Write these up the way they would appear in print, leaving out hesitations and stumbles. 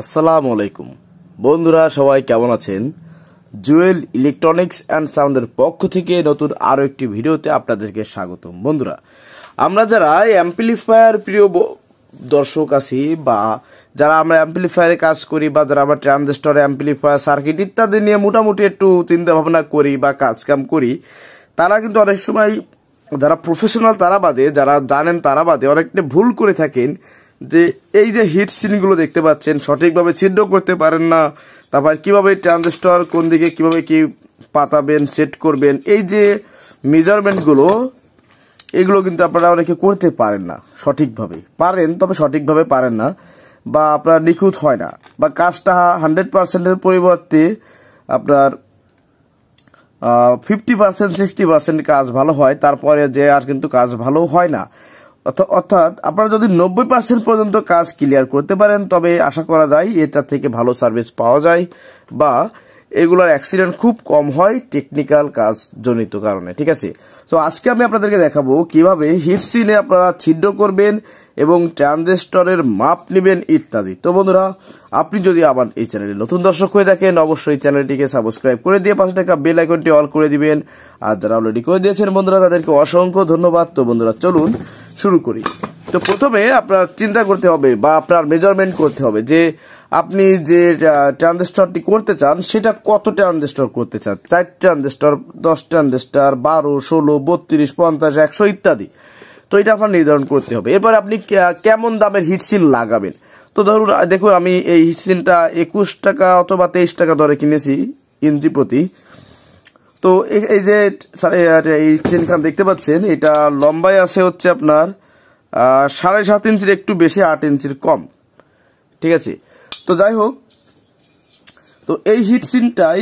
আসসালামু আলাইকুম বন্ধুরা, সবাই কেমন আছেন? জুয়েল ইলেকট্রনিক্স অ্যান্ড সাউন্ডের পক্ষ থেকে নতুন আরো একটি ভিডিওতে আপনাদেরকে স্বাগতম। বন্ধুরা, আমরা যারা অ্যাম্পলিফায়ার প্রিয় দর্শক আছি বা যারা আমরা অ্যাম্পলিফায়ারে কাজ করি বা যারা আমরা ট্রানজিস্টর, অ্যাম্পলিফায়ার, সার্কিট ইত্যাদি নিয়ে মোটামুটি একটু চিন্তা ভাবনা করি বা কাজ কাম করি, তারা কিন্তু অনেক সময় যারা প্রফেশনাল তারা বাদে, যারা জানেন তারা বাদে অনেকটা ভুল করে থাকেন যে এই যে হিট সিনগুলো দেখতে পাচ্ছেন সঠিকভাবে ছিদ্র করতে পারেন না। তারপর কিভাবে ট্রানজিস্টর কোন দিকে কিভাবে কি পাতাবেন, সেট করবেন, এই যে মেজারমেন্টগুলো, এগুলো কিন্তু আপনারা অনেকে করতে পারেন না সঠিকভাবে। পারেন, তবে সঠিকভাবে পারেন না বা আপনার নিখুঁত হয় না, বা কাজটা 100%-এর পরিবর্তে আপনার 50%, 60% কাজ ভালো হয়, তারপরে যে আর কিন্তু কাজ ভালো হয় না। অর্থাৎ আপনারা যদি 90% পর্যন্ত কাজ ক্লিয়ার করতে পারেন, তবে আশা করা যায় এটা থেকে ভালো সার্ভিস পাওয়া যায় বা এগুলোর অ্যাক্সিডেন্ট খুব কম হয় টেকনিক্যাল কাজ জনিত কারণে। ঠিক আছে, তো আজকে আমি আপনাদেরকে দেখাবো কিভাবে হিট সিনে আপনারা ছিদ্র করবেন এবং ট্রানজিস্টরের মাপ নেবেন ইত্যাদি। তো বন্ধুরা, আপনি যদি আবার এই চ্যানেলে নতুন দর্শক হয়ে থাকেন, অবশ্যই চ্যানেলটিকে সাবস্ক্রাইব করে দিয়ে পাশে থাকা বেল আইকনটি অল করে দিবেন। আর যারা অলরেডি করে দিয়েছেন বন্ধুরা, তাদেরকে অসংখ্য ধন্যবাদ। তো বন্ধুরা, চলুন শুরু করি। তো প্রথমে আপনার চিন্তা করতে হবে বা আপনার মেজারমেন্ট করতে হবে যে আপনি যে ট্রানজিস্টরটি করতে চান সেটা কত ট্রানজিস্টর করতে চান। 4 ট্রানজিস্টর, 10 ট্রানজিস্টর, 12, 16, 32, 50, 100 ইত্যাদি। তো এটা আপনার নির্ধারণ করতে হবে। এরপর আপনি কেমন দামের হিটসিল লাগাবেন। তো ধরুন, দেখুন আমি এই হিটসিলটা 21 টাকা অথবা 23 টাকা দরে কিনেছি ইঞ্চি প্রতি। তো এই যে হিটসিলখান দেখতে পাচ্ছেন, এটা লম্বায় আছে হচ্ছে আপনার 7.5 ইঞ্চির একটু বেশি, 8 ইঞ্চির কম। ঠিক আছে, তো যাই হোক, তো এই হিটসিনটাই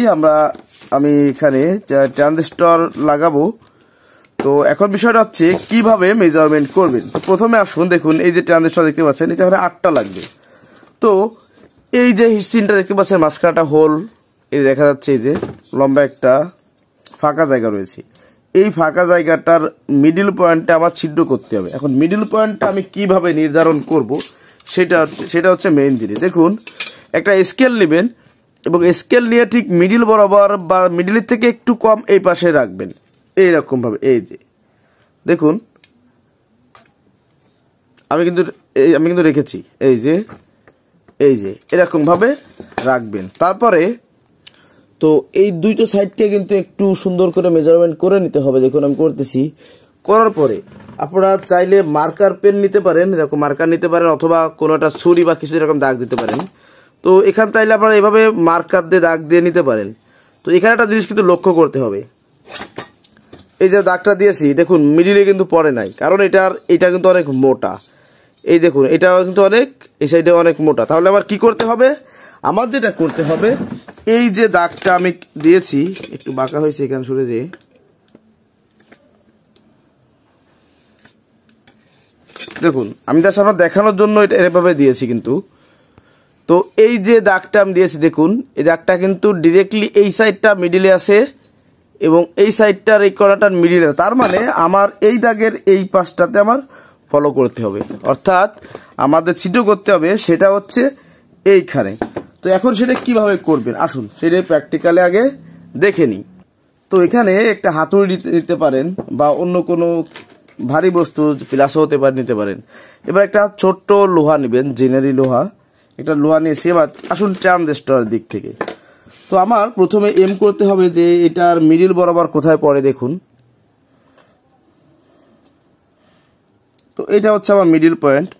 আমি এখানে ট্রানজিস্টর লাগাবো। তো এখন বিষয়টা হচ্ছে কিভাবে মেজারমেন্ট করবেন। তো প্রথমে আসুন, দেখুন এই যে ট্রানজিস্টর দেখতে পাচ্ছেন, এটা এখানে 8টা লাগবে। তো এই যে হিটসিনটা দেখতে পাচ্ছেন, মাঝখানটা হোল, এই দেখা যাচ্ছে এই যে লম্বা একটা ফাঁকা জায়গা রয়েছে। এই ফাঁকা জায়গাটার মিডিল পয়েন্টটা আমার ছিদ্র করতে হবে। এখন মিডিল পয়েন্টটা আমি কিভাবে নির্ধারণ করব সেটা হচ্ছে মেইন জিনিস। দেখুন, একটা স্কেল নেবেন এবং স্কেল নিয়ে ঠিক মিডিল বরাবর বা মিডিলের থেকে একটু কম এই পাশে রাখবেন, এইরকম ভাবে। এই যে দেখুন, আমি কিন্তু রেখেছি, এই যে এরকম ভাবে রাখবেন। তারপরে তো এই দুইটা সাইডকে কিন্তু একটু সুন্দর করে মেজারমেন্ট করে নিতে হবে। দেখুন আমি করতেছি। করার পরে আপনারা চাইলে মার্কার পেন নিতে পারেন, এরকম মার্কার নিতে পারেন, অথবা কোনো একটা ছুরি বা কিছু এরকম দাগ দিতে পারেন। তো এখান চাইলে আপনারা এভাবে মার্কার দিয়ে দাগ দিয়ে নিতে পারেন। তো এখানে একটা জিনিস কিন্তু লক্ষ্য করতে হবে, এই যে দাগটা দিয়েছি দেখুন মিডিলে কিন্তু পড়ে নাই, কারণ এটা কিন্তু অনেক মোটা। এই দেখুন, এটা কিন্তু অনেক, এই সাইডে অনেক মোটা। তাহলে আবার কি করতে হবে, আমার যেটা করতে হবে, এই যে দাগটা আমি দিয়েছি, একটু বাঁকা হয়েছে এখানে সরে যে, দেখুন আমি তার সামনে দেখানোর জন্য এটা এভাবে দিয়েছি কিন্তু। তো এই যে দাগটা আমি দিয়েছি দেখুন, এই দাগটা কিন্তু ডিরেক্টলি এই সাইডটা মিডিলে আছে এবং এই সাইডটার এই কর্নারটার মিডিলে। তার মানে আমার এই দাগের এই পাশটাতে আমার ফলো করতে হবে, অর্থাৎ আমাদের ছিদ্র করতে হবে সেটা হচ্ছে এইখানে। তো এখন সেটা কিভাবে করবেন আসুন সেটা প্র্যাকটিক্যালি আগে দেখে নিই। তো এখানে একটা হাতুড়ি নিতে পারেন বা অন্য কোনো ভারী বস্তু, প্লাসও হতে পারে, নিতে পারেন। এবার একটা ছোট্ট লোহা নেবেন, জেনারি লোহা। একটা লোহা নিয়েছি। এবার আসুন ট্রানজিস্টরের দিক থেকে। তো আমার প্রথমে এম করতে হবে যে এটার মিডিল বরাবর কোথায় পড়ে। দেখুন, তো এটা হচ্ছে আমার মিডিল পয়েন্ট।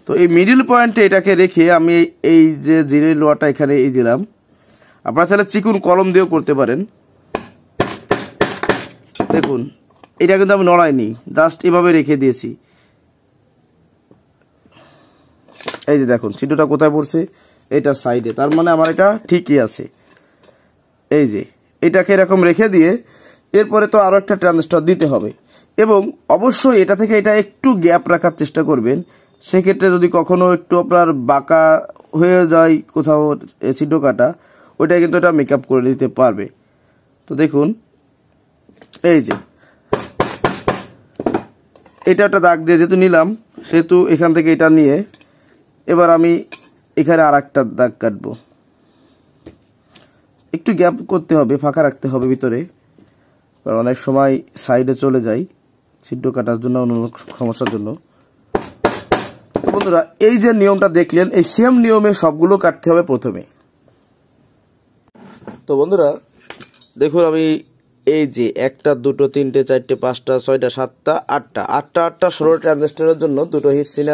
তো এই মিডিল পয়েন্টে এটাকে রেখে আমি এই যে জেনারেল লোহাটা এখানে এই দিলাম। আপনারা চাইলে চিকুন কলম দিয়েও করতে পারেন। দেখুন, এটা কিন্তু আমি নড়াইনি, জাস্ট এভাবে রেখে দিয়েছি। এই যে দেখুন ছিদ্রটা কোথায় পড়ছে, এটা সাইডে, তার মানে আমার এটা ঠিকই আছে। এই যে এটাকে এরকম রেখে দিয়ে এরপরে তো আরো একটা ট্রানজিস্টর দিতে হবে এবং অবশ্যই এটা থেকে এটা একটু গ্যাপ রাখার চেষ্টা করবেন। সেক্ষেত্রে যদি কখনো একটু আপনার বাঁকা হয়ে যায় কোথাও ছিদ্র কাটা, ওইটা কিন্তু এটা মেকআপ করে দিতে পারবে। তো দেখুন, এই যে এটা একটা দাগ দিয়ে যেহেতু নিলাম, সেহেতু এখান থেকে এটা নিয়ে এবার আমি এখানে আর একটা দাগ কাটবো, একটু গ্যাপ করতে হবে, ফাঁকা রাখতে হবে ভিতরে, কারণ অনেক সময় সাইডে চলে যায় ছিদ্র কাটার জন্য, অন্য সমস্যার জন্য। তো বন্ধুরা এই যে নিয়মটা দেখলেন, এই সেম নিয়মে সবগুলো কাটতে হবে প্রথমে। তো বন্ধুরা দেখুন আমি এই যে 1 2 3 4 5 6 7 8 16 ট্রানজিস্টরের জন্য দুটো হিট সিন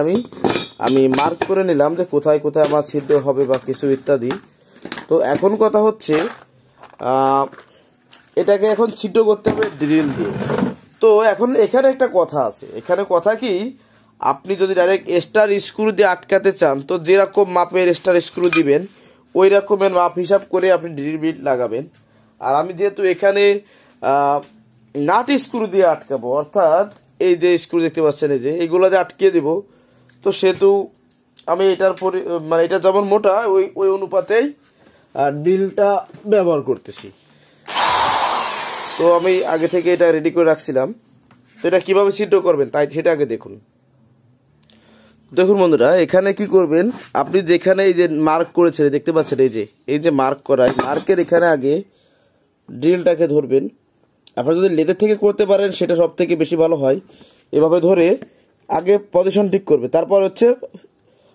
আমি মার্ক করে নিলাম যে কোথায় কোথায় আমার ছিদ্র হবে বা কিছু ইত্যাদি। তো এখন কথা হচ্ছে এটাকে এখন ছিদ্র করতে হবে ড্রিল দিয়ে। তো এখন এখানে একটা কথা আছে, এখানে কথা কি, আপনি যদি ডাইরেক্ট স্টার স্ক্রু দিয়ে আটকাতে চান তো যেরকম মাপের স্টার স্ক্রু দিবেন ওই রকমের মাপ হিসাব করে আপনি ড্রিল বিট লাগাবেন। আর আমি যেহেতু এখানে নাট স্ক্রু দিয়ে আটকাবো, অর্থাৎ এই যে স্ক্রু দেখতে পাচ্ছেন এই যে এইগুলো যে আটকিয়ে দিব, তো সেহেতু আমি এটার মানে এটা যেমন মোটা ওই অনুপাতেই ড্রিলটা ব্যবহার করতেছি। তো আমি আগে থেকে এটা রেডি করে রাখছিলাম। তো এটা কিভাবে ছিদ্র করবেন তাই সেটা আগে দেখুন। দেখুন বন্ধুরা এখানে কি করবেন, আপনি যেখানে এই যে মার্ক করেছেন দেখতে পাচ্ছেন এই যে মার্ক করা, মার্কের এখানে আগে ড্রিলটাকে ধরবেন। আপনারা যদি লেদার থেকে করতে পারেন সেটা সব থেকে বেশি ভালো হয়। এভাবে ধরে আগে পজিশন ঠিক করবে, তারপর হচ্ছে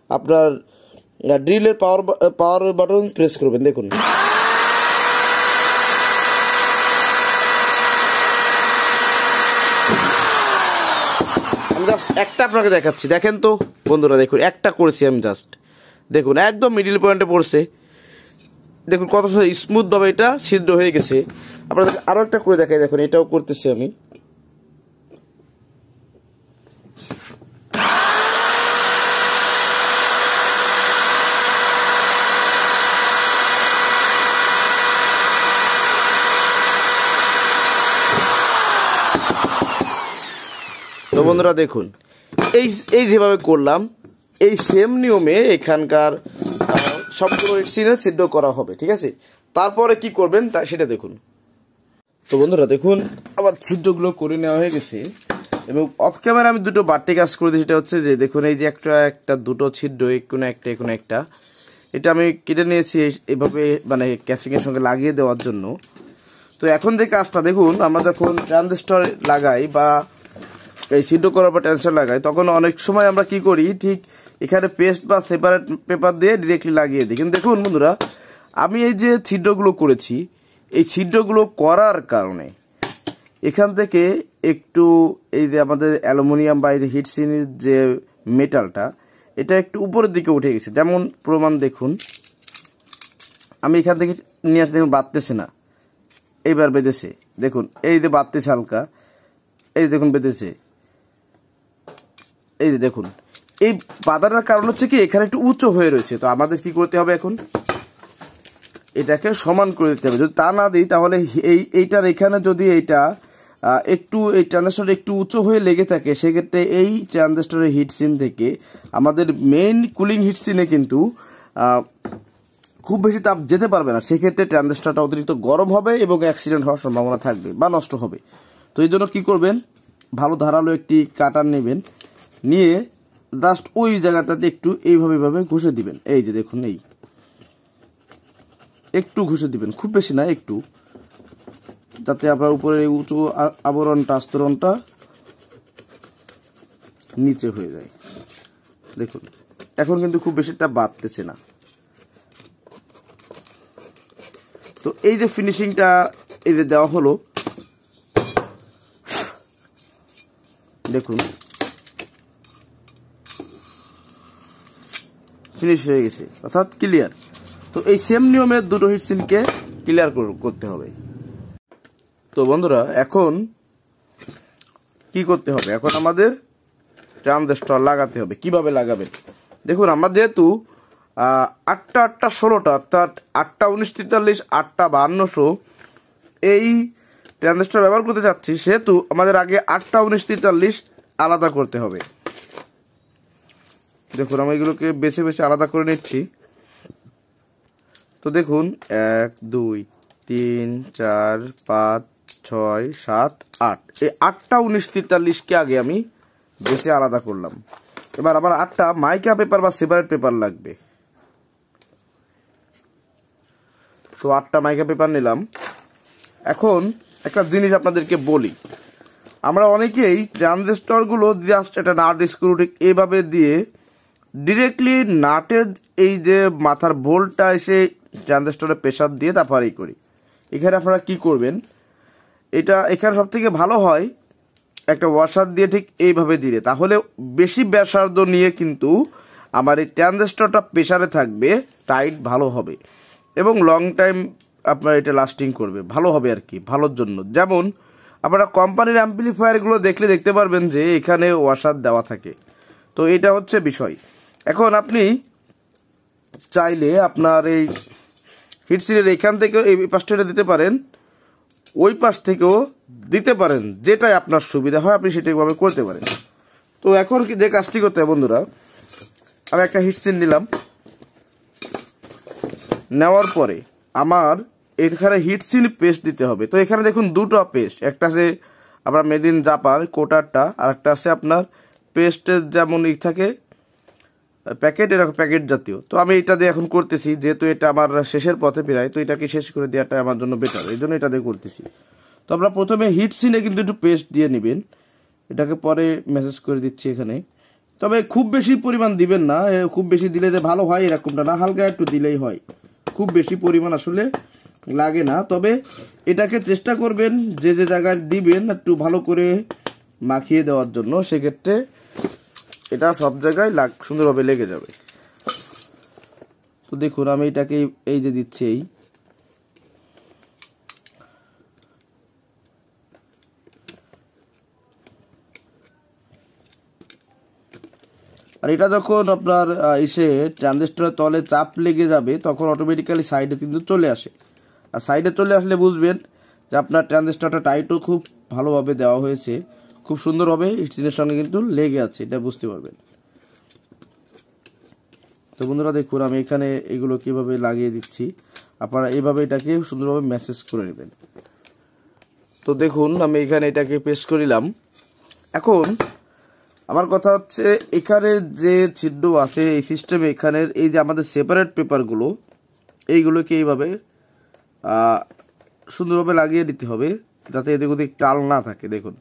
আপনার ড্রিলের পাওয়ার বাটন প্রেস করবেন। দেখুন আমি জাস্ট একটা আপনাকে দেখাচ্ছি, দেখেন তো বন্ধুরা, দেখুন একটা করেছি আমি জাস্ট, দেখুন একদম মিডিল পয়েন্টে পড়ছে, দেখুন কত স্মুথ ভাবে এটা ছিদ্র হয়ে গেছে। আপনাদের আরো একটা করে দেখাই, দেখুন এটাও করতেছি আমি। তো বন্ধুরা দেখুন এই যেভাবে করলাম এই সেম নিয়মে এখানকার সবগুলো সিনে ছিদ্র করা হবে, ঠিক আছে। তারপরে কি করবেন তা সেটা দেখুন। তো বন্ধুরা দেখুন আমার ছিদ্রগুলো করে নেওয়া হয়ে গেছে এবং অফ ক্যামেরা আমি দুটো বাড়তি কাজ করে দিই। সেটা হচ্ছে যে দেখুন এই যে একটা দুটো ছিদ্র কোনো একটা এটা আমি কেটে নিয়েছি এইভাবে, মানে ক্যাসিংয়ের সঙ্গে লাগিয়ে দেওয়ার জন্য। তো এখন যে কাজটা দেখুন, আমরা যখন ট্রানজিস্টর লাগাই বা এই ছিদ্র করার পর ট্রানজিস্টর লাগাই তখন অনেক সময় আমরা কি করি, ঠিক এখানে পেস্ট বা সেপারেট পেপার দিয়ে ডিরেক্টলি লাগিয়ে দিই। কিন্তু দেখুন বন্ধুরা আমি এই যে ছিদ্রগুলো করেছি, এই ছিদ্রগুলো করার কারণে এখান থেকে একটু এই যে আমাদের অ্যালুমিনিয়াম বা এই যে হিটসিনের যে মেটালটা এটা একটু উপরের দিকে উঠে গেছে। যেমন প্রমাণ দেখুন, আমি এখান থেকে নিয়ে আসতে দেখুন বাঁধতেছে না, এইবার বেঁধেছে, দেখুন এই যে বাঁধতেছে হালকা, এই দেখুন বেঁধেছে, এই যে দেখুন এই বাঁধার কারণ হচ্ছে কি এখানে একটু উঁচু হয়ে রয়েছে। তো আমাদের কি করতে হবে, এখন এটাকে সমান করে দিতে হবে। যদি তা না দিই তাহলে এইটার এখানে যদি এইটা একটু এই ট্রানজিস্টর একটু উঁচু হয়ে লেগে থাকে, সেক্ষেত্রে এই ট্রানজিস্টরের হিটসিন থেকে আমাদের মেইন কুলিং হিটসিনে কিন্তু খুব বেশি তাপ যেতে পারবে না। সেক্ষেত্রে ট্রানজিস্টরটা অতিরিক্ত গরম হবে এবং অ্যাক্সিডেন্ট হওয়ার সম্ভাবনা থাকবে বা নষ্ট হবে। তো এই জন্য কি করবেন, ভালো ধারালো একটি কাটার নেবেন, নিয়ে জাস্ট ওই জায়গাটাতে একটু এইভাবে ঘষে দিবেন। এই যে দেখুন এই একটু ঘষে দিবেন, খুব বেশি না, একটু, যাতে আপনার উপরে এই উঁচু আস্তরণটা নিচে হয়ে যায়। দেখুন এখন কিন্তু খুব বেশিটা বাড়তেছে না। তো এই যে ফিনিশিংটা এই যে দেওয়া হলো, দেখুন ফিনিশ হয়ে গেছে, অর্থাৎ ক্লিয়ার। তো এই সেম নিয়মের দুটো হিটসিনকে ক্লিয়ার করতে হবে। তো বন্ধুরা এখন কি করতে হবে, এখন আমাদের ট্রানজিস্টর লাগাতে হবে। কিভাবে লাগাবেন দেখুন, আমরা যেহেতু 8টা 8টা 16টা অর্থাৎ 8টা 1943 8টা 5200 এই ট্রানজিস্টর ব্যবহার করতে যাচ্ছি, সেহেতু আমাদের আগে 8টা 1943 আলাদা করতে হবে। দেখুন আমি এগুলোকে বেছে বেছে আলাদা করে নিচ্ছি। তো দেখুন 1 2 3 4 5 6 7 8 এই 8টা 1943কে আগে আমি বেছে আলাদা করলাম। এবার আমার 8টা মাইকা পেপার বা সেপারেট পেপার লাগবে। তো 8টা মাইকা পেপার নিলাম। এখন একটা জিনিস আপনাদেরকে বলি, আমরা অনেকেই ট্রানজিস্টরগুলো জাস্ট একটা নাট স্ক্রু ঠিক এইভাবে দিয়ে ডিরেক্টলি নাটের এই যে মাথার বোল্টটা এসে ট্রানজিস্টরে প্রেসার দিয়ে তারপরেই করি। এখানে আপনারা কি করবেন, এখানে সব থেকে ভালো হয় একটা ওয়াশার দিয়ে ঠিক এইভাবে দিলে, তাহলে বেশি ব্যাসার্ধ নিয়ে কিন্তু আমার এই ট্রানজিস্টরটা প্রেসারে থাকবে, টাইট ভালো হবে এবং লং টাইম আপনার এটা লাস্টিং করবে, ভালো হবে আর কি, ভালোর জন্য। যেমন আপনারা কোম্পানির অ্যাম্পলিফায়ারগুলো দেখতে পারবেন যে এখানে ওয়াশার দেওয়া থাকে। তো এটা হচ্ছে বিষয়। এখন আপনি চাইলে আপনার এই হিটসিনের এখান থেকেও এই পাশটা দিতে পারেন, ওই পাশ থেকেও দিতে পারেন, যেটাই আপনার সুবিধা হয় আপনি সেটাভাবে করতে পারেন। তো এখন যে কাজটি করতে হবে বন্ধুরা, আমি একটা হিটসিন নিলাম, নেওয়ার পরে আমার এখানে হিটসিন পেস্ট দিতে হবে। তো এখানে দেখুন দুটো পেস্ট, একটা আছে আপনার মেড ইন জাপান কোটারটা, আর একটা আছে আপনার পেস্টের যেমন থাকে প্যাকেট, এরকম প্যাকেট জাতীয়। তো আমি এটা দিয়ে এখন করতেছি, যেহেতু এটা আমার শেষের পথে প্রায়, তো এটাকে শেষ করে দেওয়াটা আমার জন্য বেটার, এই জন্য এটা দিয়ে করতেছি। তো আমরা প্রথমে হিটসিনে কিন্তু একটু পেস্ট দিয়ে নেবেন, এটাকে পরে মেসেজ করে দিচ্ছি এখানে। তবে খুব বেশি পরিমাণ দিবেন না, খুব বেশি দিলে যে ভালো হয় এরকমটা না, হালকা একটু দিলেই হয়, খুব বেশি পরিমাণ আসলে লাগে না। তবে এটাকে চেষ্টা করবেন যে জায়গায় দিবেন একটু ভালো করে মাখিয়ে দেওয়ার জন্য, সেক্ষেত্রে এটা সব জায়গায় সুন্দরভাবে লেগে যাবে। তো দেখুন আমি এটাকে এই যে দিচ্ছি, আর এটা যখন আপনার এসে ট্রানজিস্টরের তলে চাপ লেগে যাবে তখন অটোমেটিক্যালি সাইডে কিন্তু চলে আসে, আর সাইডে চলে আসলে বুঝবেন যে আপনার ট্রানজিস্টরটা টাইটও খুব ভালোভাবে দেওয়া হয়েছে, খুব সুন্দরভাবে হিটসিনের সঙ্গে কিন্তু লেগে আছে, এটা বুঝতে পারবেন। তো বন্ধুরা দেখুন আমি এখানে এগুলো কিভাবে লাগিয়ে দিচ্ছি, আপনারা এইভাবে এটাকে সুন্দরভাবে মেসেজ করে নেবেন। তো দেখুন আমি এখানে এটাকে পেস্ট করিলাম। এখন আমার কথা হচ্ছে এখানে যে ছিদ্র আছে এই সিস্টেমে, এখানের এই যে আমাদের সেপারেট পেপারগুলো, এইগুলোকে এইভাবে সুন্দরভাবে লাগিয়ে দিতে হবে যাতে এদিক ওদিক টাল না থাকে। দেখুন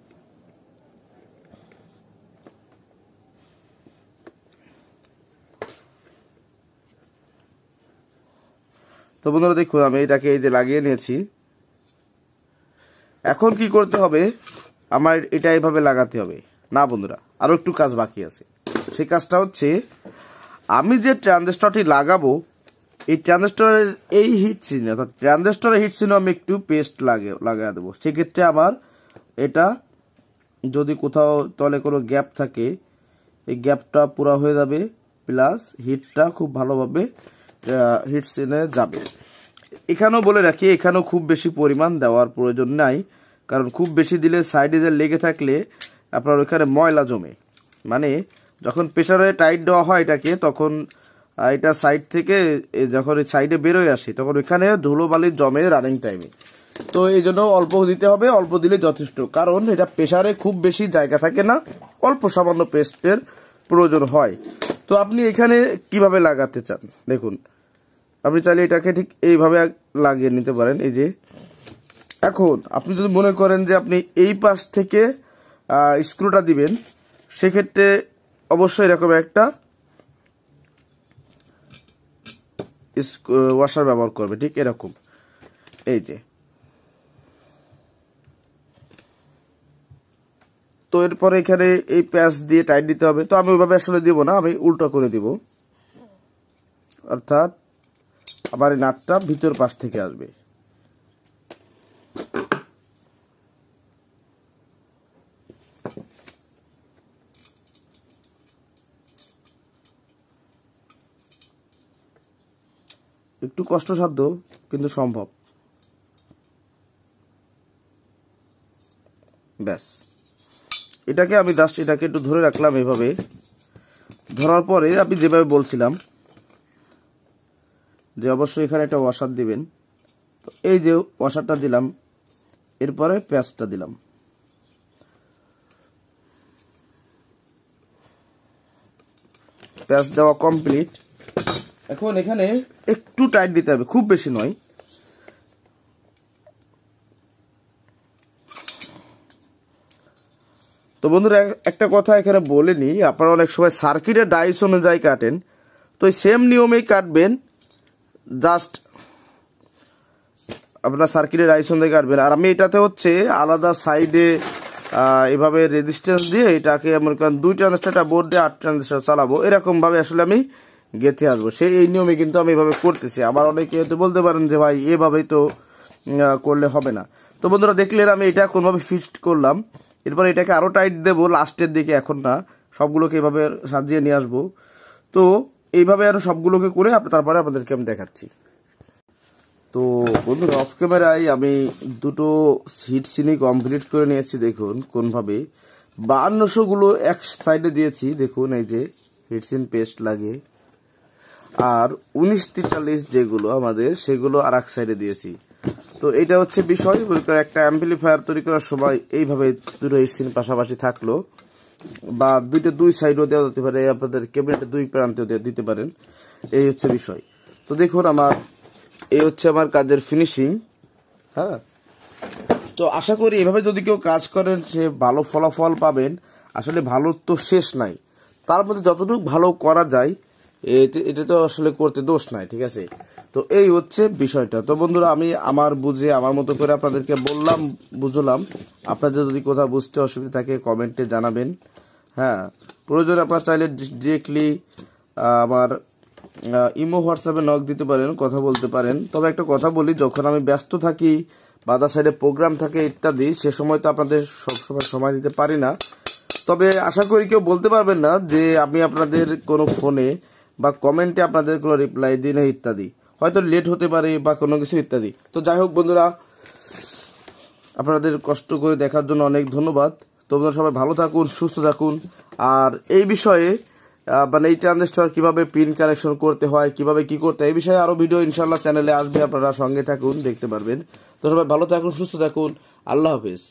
তো বন্ধুরা দেখুন আমি এটাকে এই যে লাগিয়ে নিয়েছি। এখন কি করতে হবে, আমার এটা এইভাবে লাগাতে হবে না বন্ধুরা, আরো একটু কাজ বাকি আছে। সেই কাজটা হচ্ছে আমি যে ট্রানজিস্টরটি লাগাবো এই ট্রানজিস্টরের এই হিটসিনে, অর্থাৎ ট্রানজিস্টরের হিটসিনে আমি একটু পেস্ট লাগিয়ে দেবো। সেক্ষেত্রে আমার এটা যদি কোথাও তলে কোনো গ্যাপ থাকে এই গ্যাপটা পুরো হয়ে যাবে, প্লাস হিটটা খুব ভালোভাবে হিটসিনে যাবে। এখানেও বলে রাখি, এখানেও খুব বেশি পরিমাণ দেওয়ার প্রয়োজন নাই, কারণ খুব বেশি দিলে সাইডে লেগে থাকলে আপনার ওইখানে ময়লা জমে, মানে যখন প্রেসারে টাইট দেওয়া হয় এটাকে, তখন এটা সাইড থেকে যখন সাইডে বেরোয় আসে তখন ওইখানে ধুলো বালি জমে রানিং টাইমে। তো এই জন্য অল্প দিতে হবে, অল্প দিলে যথেষ্ট, কারণ এটা প্রেসারে খুব বেশি জায়গা থাকে না, অল্প সামান্য পেস্টের প্রয়োজন হয়। তো আপনি এখানে কিভাবে লাগাতে চান দেখুন, আপনি চাইলে এটাকে ঠিক এইভাবে লাগিয়ে নিতে পারেন। এই যে এখন আপনি যদি মনে করেন যে আপনি এই পাশ থেকে স্ক্রুটা দিবেন, সেক্ষেত্রে অবশ্যই এরকম একটা ওয়াশার ব্যবহার করবে, ঠিক এরকম। এই যে তো এরপরে এখানে এই প্যাচ দিয়ে টাইট দিতে হবে। তো আমি ওইভাবে আসলে দিব না, আমি উল্টো করে দিব, অর্থাৎ আমার এই নাটটা ভিতর পাশ থেকে আসবে। একটু কষ্টসাধ্য কিন্তু সম্ভব। ব্যাস, এটাকে আমি জাস্ট এটাকে একটু ধরে রাখলাম এইভাবে। ধরার পরে আমি যেভাবে বলছিলাম যে অবশ্যই এখানে একটা ওয়াশার দিবেন। তো এই যে ওয়াশারটা দিলাম, এরপরে প্যাচটা দিলাম। প্যাচ দেওয়া কমপ্লিট। এখন এখানে একটু টাইট দিতে হবে, খুব বেশি নয়, তো বন্ধুরা একটা কথা এখানে বলে নিই, আপনারা অনেক সময় সার্কিটের ডাইস অনুযায়ী কাটেন, তো এই সেম নিয়মেই কাটবেন, জাস্ট আপনার সার্কিটের ডাইস অনুযায়ী কাটবেন। আর আমি এটাতে হচ্ছে আলাদা সাইডে এভাবে রেজিস্ট্যান্স দিয়ে এটাকে মনে করেন 2 ট্রানজিস্টারটা বোর্ড দিয়ে 8 ট্রানজিস্টার চালাবো, এরকম ভাবে আসলে আমি গেঁথে আসবো। সেই এই নিয়মে কিন্তু আমি এভাবে করতেছি। আবার অনেকে হয়তো বলতে পারেন যে ভাই এভাবেই তো করলে হবে না। তো বন্ধুরা দেখলেন আমি এটা কোনোভাবে ফিক্সড করলাম, এরপর এটাকে আরো টাইট দেবো লাস্টের দিকে, এখন না, সবগুলোকে এভাবে সাজিয়ে নিয়ে আসবো। তো এইভাবে আরো সবগুলোকে করে তারপরে আপনাদেরকে আমি দেখাচ্ছি। তো বন্ধুরা অফ ক্যামেরায় আমি দুটো হিট সিনই কমপ্লিট করে নিয়েছি। দেখুন কোনভাবে 5200 গুলো এক সাইডে দিয়েছি, দেখুন এই যে হিট সিন পেস্ট লাগে, আর 1943 যেগুলো আমাদের সেগুলো আর এক সাইডে দিয়েছি। তো এটা হচ্ছে বিষয়, একটা অ্যাম্পলিফায়ার তৈরি করার সময় এইভাবে দুটো হিট সিন পাশাপাশি থাকলো, বা দুই সাইডও দেওয়া যেতে পারে, আপনাদের ক্যাবিনেটের 2 প্রান্তেও দিতে পারেন, এই হচ্ছে বিষয়। তো দেখুন এই হচ্ছে আমার কাজের ফিনিশিং। হ্যাঁ, তো আশা করি এভাবে যদি কেউ কাজ করেন সে ভালো ফলাফল পাবেন। আসলে ভালো তো শেষ নাই, তার মধ্যে যতটুকু ভালো করা যায় এটা তো আসলে করতে দোষ নাই, ঠিক আছে। তো এই হচ্ছে বিষয়টা। তো বন্ধুরা আমি আমার বুঝে আমার মতো করে আপনাদেরকে বললাম, বুঝলাম। আপনাদের যদি কোথাও বুঝতে অসুবিধা থাকে কমেন্টে জানাবেন। হ্যাঁ, প্রয়োজনে আপনারা চাইলে ডিরেক্টলি আমার ইমো হোয়াটসঅ্যাপে নক দিতে পারেন, কথা বলতে পারেন। তবে একটা কথা বলি, যখন আমি ব্যস্ত থাকি, বাজার সাইডে প্রোগ্রাম থাকে ইত্যাদি, সে সময় তো আপনাদের সবসময় সময় দিতে পারি না। তবে আশা করি কেউ বলতে পারবেন না যে আমি আপনাদের কোনো ফোনে বা কমেন্টে আপনাদের কোনো রিপ্লাই দিই না ইত্যাদি, হয়তো লেট হতে পারে বা কোনো কিছু ইত্যাদি। তো যাই হোক বন্ধুরা, আপনাদের কষ্ট করে দেখার জন্য অনেক ধন্যবাদ। তোমরা সবাই ভালো থাকুন, সুস্থ থাকুন। আর এই বিষয়ে মানে এই ট্রানজিস্টর কিভাবে পিন কানেকশন করতে হয়, কিভাবে কি করতে হয়, এই বিষয়ে আরো ভিডিও ইনশাআল্লাহ চ্যানেলে আসবে, আপনারা সঙ্গে থাকুন, দেখতে পারবেন। তো সবাই ভালো থাকুন, সুস্থ থাকুন, আল্লাহ হাফেজ।